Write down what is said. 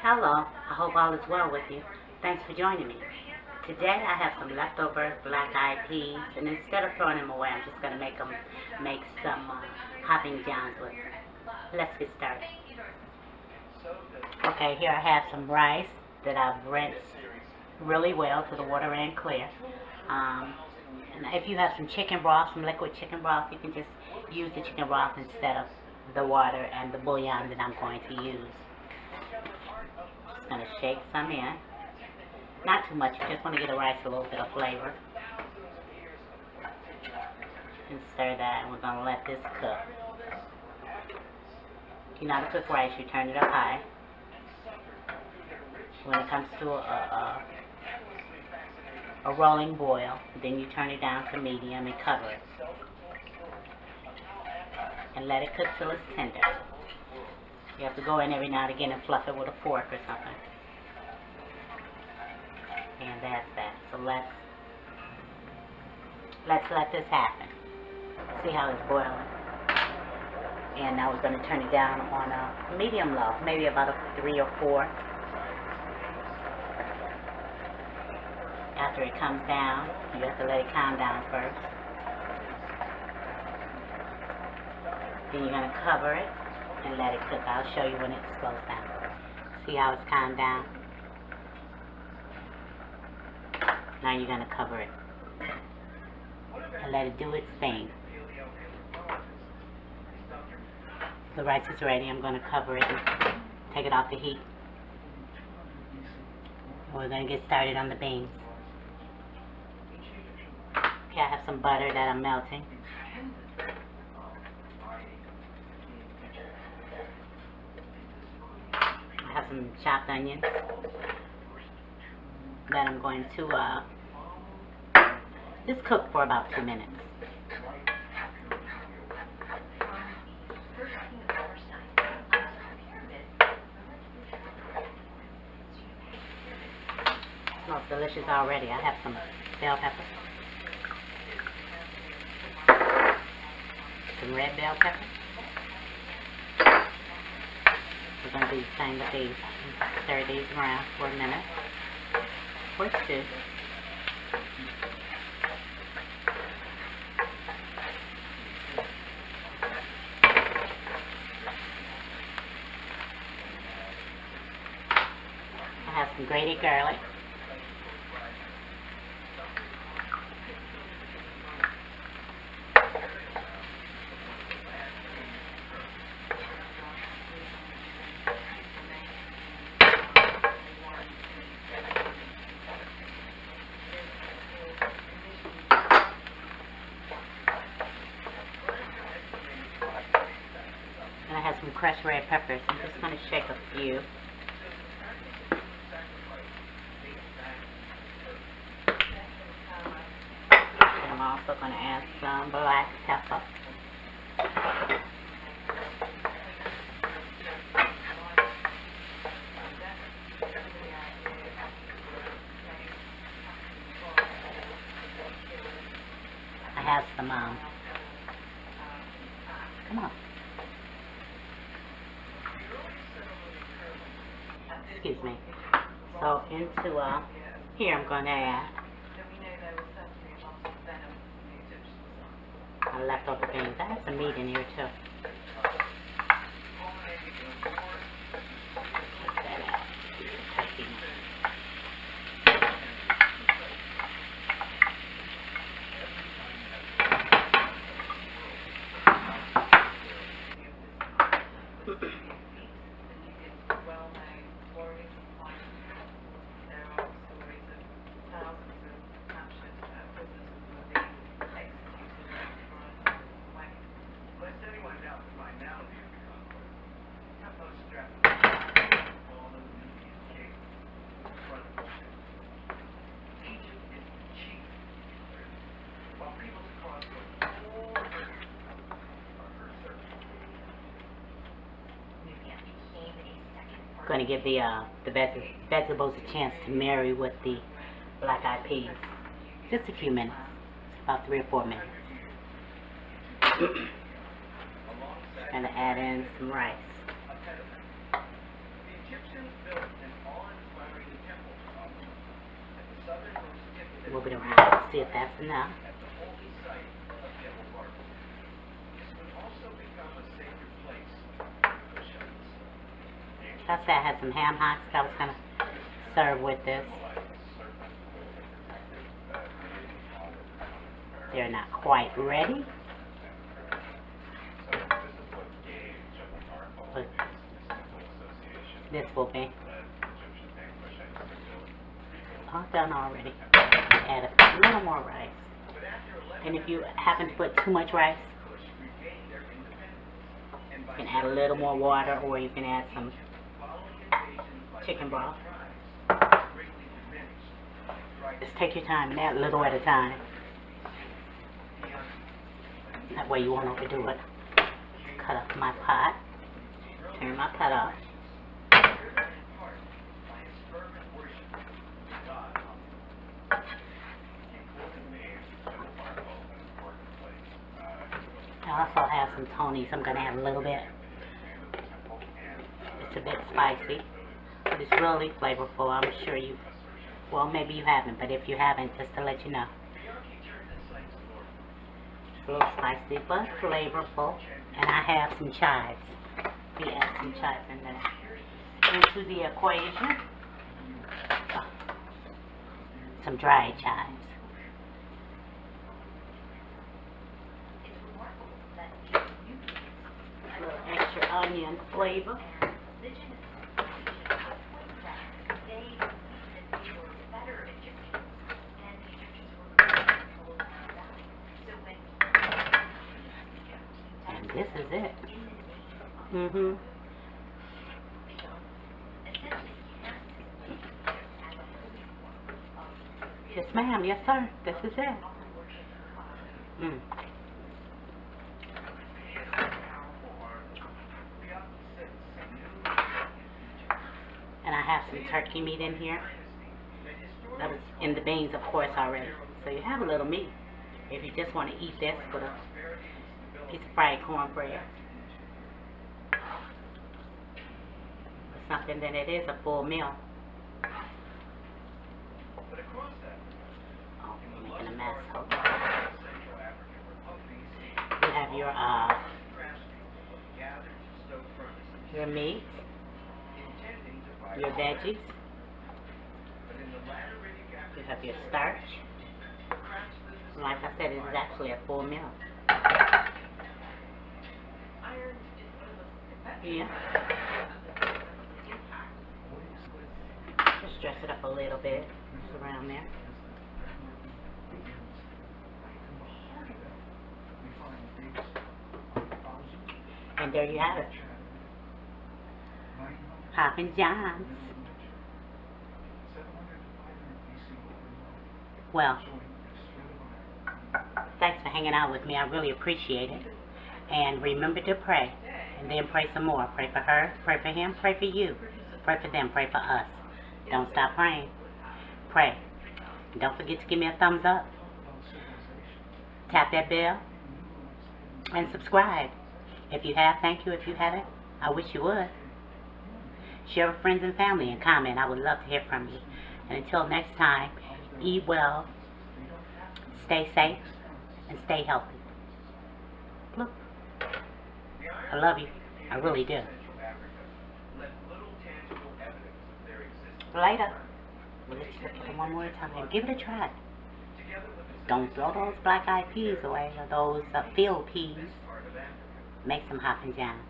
Hello, I hope all is well with you. Thanks for joining me. Today I have some leftover black-eyed peas, and instead of throwing them away, I'm just going to make some Hoppin Johns with them. Let's get started. Okay, here I have some rice that I've rinsed really well till the water ran clear. Um, and if you have some chicken broth, some liquid chicken broth, you can just use the chicken broth instead of the water and the bouillon that I'm going to use. Just going to shake some in. Not too much, you just want to get the rice a little bit of flavor. And stir that, and we're going to let this cook. You know how to cook rice, you turn it up high. When it comes to a rolling boil, then you turn it down to medium and cover it. And let it cook till it's tender. You have to go in every now and again and fluff it with a fork or something. And that's that. So let's let this happen. See how it's boiling. And now we're going to turn it down on a medium low, maybe about a 3 or 4. After it comes down, you have to let it calm down first. Then you're going to cover it and let it cook. I'll show you when it slows down. See how it's calmed down? Now you're going to cover it and let it do its thing. The rice is ready. I'm going to cover it and take it off the heat. We're going to get started on the beans. Okay, I have some butter that I'm melting. I have some chopped onions that I'm going to just cook for about 2 minutes. Smells delicious already. I have some bell pepper, some red bell pepper. We're going to do the same with these. Stir these around for a minute or 2. I have some grated garlic. And I have some crushed red peppers. I'm just going to shake a few. And I'm also going to add some black pepper. I have some, come on. Excuse me. So into here I'm going to add my leftover beans. I have some meat in here too. Take that out. Turkey meat. Going to give the vegetables a chance to marry with the black-eyed peas. Just a few minutes, about 3 or 4 minutes. Going to add in some rice. Move it around, see if that's enough. I said I had some ham hocks I was going to serve with this. They're not quite ready, but this will be all done already. Add a little more rice, and if you happen to put too much rice, you can add a little more water, or you can add some chicken broth. Just take your time and add a little at a time. That way you won't overdo it. Cut up my pot. Turn my pot off. I also have some Tony's. I'm going to add a little bit. It's a bit spicy, but it's really flavorful. I'm sure you, well, maybe you haven't, but if you haven't, just to let you know. It's a little spicy, but flavorful. And I have some chives. We add some chives in there. Into the equation, some dried chives. A little extra onion flavor. And this is it. Yes, ma'am. Yes, sir. This is it. And I have some turkey meat in here. That was in the beans, of course, already. So you have a little meat. If you just want to eat this with a piece of fried cornbread. Or something, then it is a full meal. Oh, I'm making a mess. Hold on. You have your meat, your veggies, you have your starch. Like I said, it is actually a full meal. Yeah. Just dress it up a little bit. Just around there. And there you have it. Hoppin Johns. Well, thanks for hanging out with me. I really appreciate it. And remember to pray. And then pray some more. Pray for her, pray for him, pray for you. Pray for them, pray for us. Don't stop praying. Pray. And don't forget to give me a thumbs up. Tap that bell. And subscribe. If you have, thank you. If you haven't, I wish you would. Share with friends and family and comment. I would love to hear from you. And until next time, eat well, stay safe, and stay healthy. Look, I love you. I really do. Later. We'll let you look at it one more time. Give it a try. Don't throw those black-eyed peas away or those field peas. Make some Hoppin Johns.